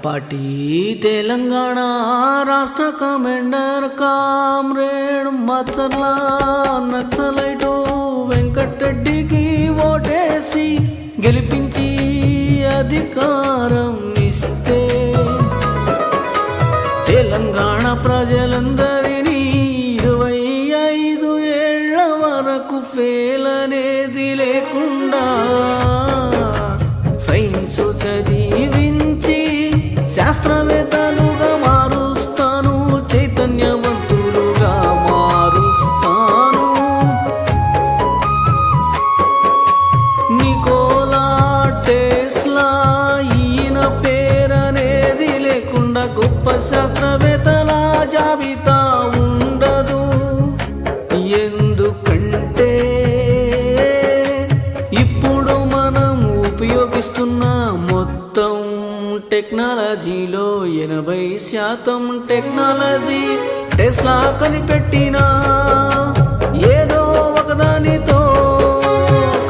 Party Telangana రాష్ట్ర commander comrade Macharla Naxalite వెంకటరెడ్డికి ఓటేసి గెలిపించి అధికారం ఇస్తే తెలంగాణ ప్రజలందరినీ 25 ఏళ్ల వరకు ఫెయిల్ అనేది లేకుండా సైన్స్ చదివించి శాస్త్రవేత్తలుగా మారుస్తాను, చైతన్యవంతులుగా మారుస్తాను. నికోలా టెస్లా ఈయన పేరనేది లేకుండా గొప్ప శాస్త్రవేత్తల జాబితా ఉండదు. ఎందుకంటే ఇప్పుడు మనం ఉపయోగిస్తున్న మొత్తం టెక్నాలజీలో 80% టెక్నాలజీ టెస్లా కనిపెట్టిన ఏదో ఒకదానితో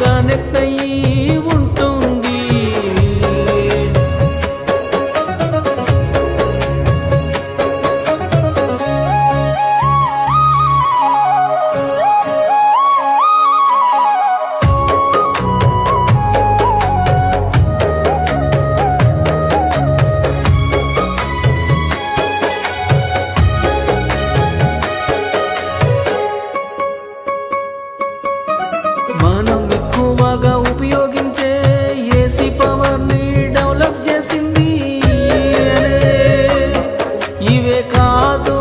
కనెక్ట్ అయ్యి ఉంటుంది. మనం ఎక్కువగా ఉపయోగించే ఏసీ పవర్ని డెవలప్ చేసింది ఇవే కాదు,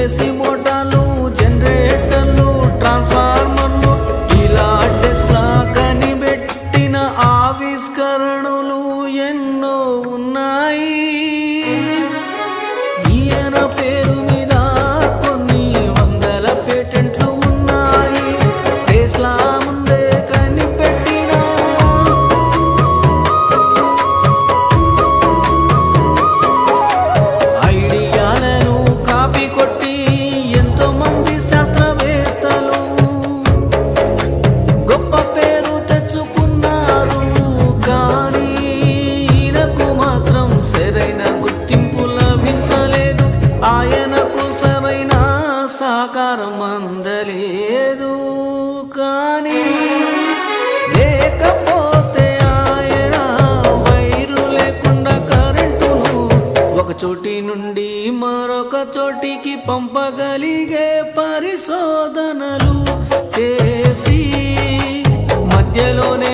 ఏసీ మోటార్లు, జనరేటర్లు, ట్రాన్స్ఫార్మర్లు, ఇలా టెస్లా కనిపెట్టిన ఆవిష్కరణలు ఎన్నో ఉన్నాయి. ఈయన పేరు మీద కొన్ని వందల పేటెంట్లు ఉన్నాయి. టెస్లా ముందే కనిపెట్టిన ఐడియాలను కాపీ కొట్టి ఎంతో మంది శాస్త్రవేత్తలు గొప్ప పేరు తెచ్చుకున్నారు. కానీ ఈయనకు మాత్రం సరైన గుర్తింపు లభించలేదు, ఆయనకు సరైన సహకారం అందలేదు. కానీ లేకపోతే ఆయన వైరు లేకుండా కరెంటును ఒక చోటి నుండి మరొక చోటికి పంపగలిగే పరిశోధనలు చేసి మధ్యలోనే